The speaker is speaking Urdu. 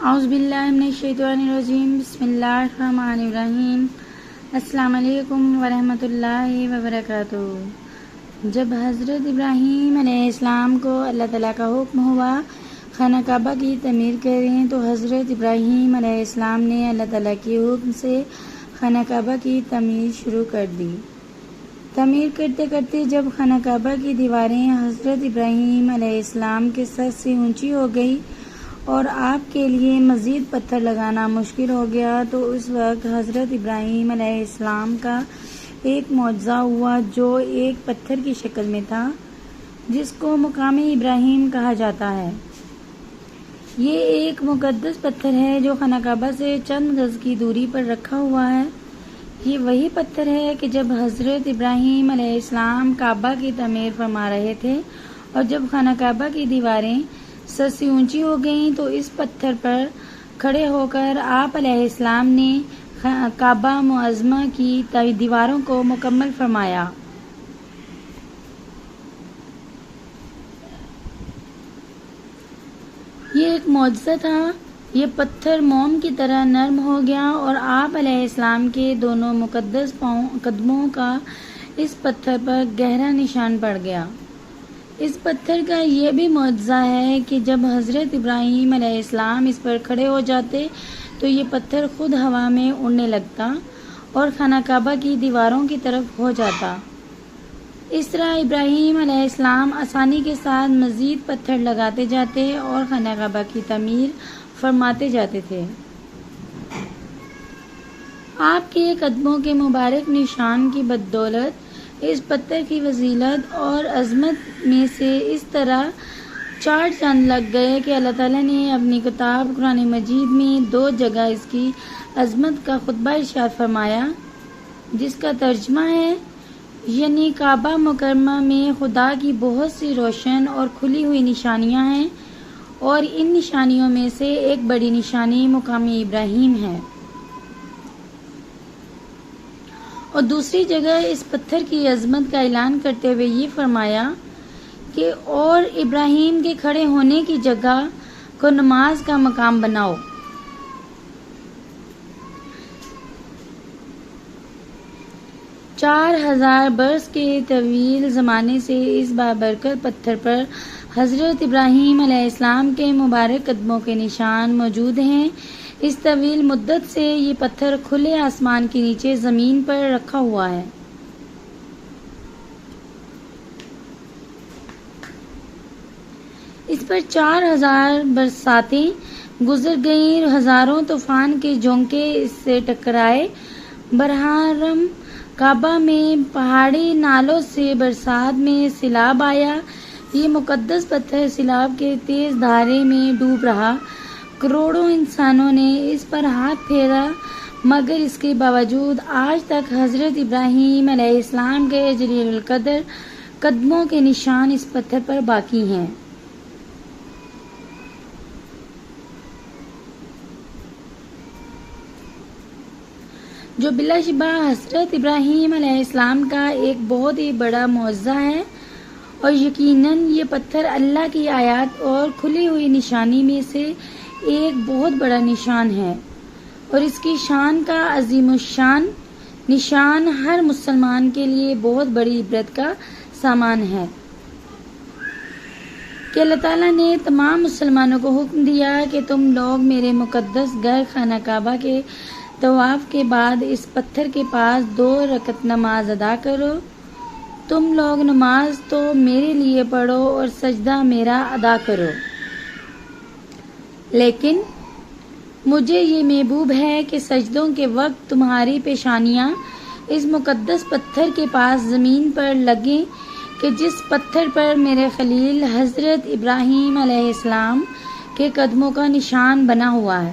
اعوذ باللہ من الشیطان الرجیم بسم اللہ الرحمن الرحیم السلام علیکم ورحمۃ اللہ وبرکاتہ۔ جب حضرت ابراہیم علیہ السلام کو اللہ تعالیٰ کا حکم ہوا خانہ کعبہ کی تعمیر کریں تو حضرت ابراہیم علیہ السلام نے اللہ تعالیٰ کے حکم سے خانہ کعبہ کی تعمیر شروع کر دی۔ تعمیر کرتے کرتے جب خانہ کعبہ کی دیواریں حضرت ابراہیم علیہ السلام کے سر سے اونچی ہو گئی اور آپ کے لیے مزید پتھر لگانا مشکل ہو گیا تو اس وقت حضرت ابراہیم علیہ السلام کا ایک معجزہ ہوا جو ایک پتھر کی شکل میں تھا جس کو مقام ابراہیم کہا جاتا ہے۔ یہ ایک مقدس پتھر ہے جو خانہ کعبہ سے چند گز کی دوری پر رکھا ہوا ہے۔ یہ وہی پتھر ہے کہ جب حضرت ابراہیم علیہ السلام کعبہ کی تعمیر فرما رہے تھے اور جب خانہ کعبہ کی دیواریں سر سے اونچی ہو گئیں تو اس پتھر پر کھڑے ہو کر آپ علیہ السلام نے کعبہ معظمہ کی دیواروں کو مکمل فرمایا۔ یہ ایک معجزہ تھا۔ یہ پتھر موم کی طرح نرم ہو گیا اور آپ علیہ السلام کے دونوں مقدس قدموں کا اس پتھر پر گہرا نشان پڑ گیا۔ اس پتھر کا یہ بھی معجزہ ہے کہ جب حضرت ابراہیم علیہ السلام اس پر کھڑے ہو جاتے تو یہ پتھر خود ہوا میں اڑنے لگتا اور خانہ کعبہ کی دیواروں کی طرف ہو جاتا۔ اس طرح ابراہیم علیہ السلام آسانی کے ساتھ مزید پتھر لگاتے جاتے اور خانہ کعبہ کی تعمیر فرماتے جاتے تھے۔ آپ کے قدموں کے مبارک نشان کی بدولت اس پتھر کی فضیلت اور عظمت میں سے اس طرح چار چاند لگ گئے کہ اللہ تعالیٰ نے اپنی کتاب قرآن مجید میں 2 جگہ اس کی عظمت کا خطبہ ارشاد فرمایا جس کا ترجمہ ہے یعنی کعبہ مکرمہ میں خدا کی بہت سی روشن اور کھلی ہوئی نشانیاں ہیں اور ان نشانیوں میں سے ایک بڑی نشانی مقام ابراہیم ہے، اور دوسری جگہ اس پتھر کی عظمت کا اعلان کرتے ہوئے یہ فرمایا کہ اور ابراہیم کے کھڑے ہونے کی جگہ کو نماز کا مقام بناؤ۔ چار 4000 برس کے طویل زمانے سے اس بابرکت پتھر پر حضرت ابراہیم علیہ السلام کے مبارک قدموں کے نشان موجود ہیں۔ اس طویل مدت سے یہ پتھر کھلے آسمان کے نیچے زمین پر رکھا ہوا ہے۔ اس پر 4000 برساتیں گزر گئیں، ہزاروں طوفان کے جھونکے اس سے ٹکرائے، برحرم کعبہ میں پہاڑی نالوں سے برسات میں سیلاب آیا۔ یہ مقدس پتھر سیلاب کے تیز دھارے میں ڈوب رہا، کروڑوں انسانوں نے اس پر ہاتھ پھیرا، مگر اس کے باوجود آج تک حضرت ابراہیم علیہ السلام کے جلیل القدر قدموں کے نشان اس پتھر پر باقی ہیں۔ جو بلا شبہ حضرت ابراہیم علیہ السلام کا ایک بہت ہی بڑا معجزہ ہے، اور یقیناً یہ پتھر اللہ کی آیات اور کھلی ہوئی نشانی میں سے ایک بہت بڑا نشان ہے، اور اس کی شان کا عظیم الشان نشان ہر مسلمان کے لیے بہت بڑی عبرت کا سامان ہے کہ اللہ تعالیٰ نے تمام مسلمانوں کو حکم دیا کہ تم لوگ میرے مقدس گھر خانہ کعبہ کے طواف کے بعد اس پتھر کے پاس 2 رکعت نماز ادا کرو۔ تم لوگ نماز تو میرے لیے پڑھو اور سجدہ میرا ادا کرو، لیکن مجھے یہ محبوب ہے کہ سجدوں کے وقت تمہاری پیشانیاں اس مقدس پتھر کے پاس زمین پر لگیں کہ جس پتھر پر میرے خلیل حضرت ابراہیم علیہ السلام کے قدموں کا نشان بنا ہوا ہے۔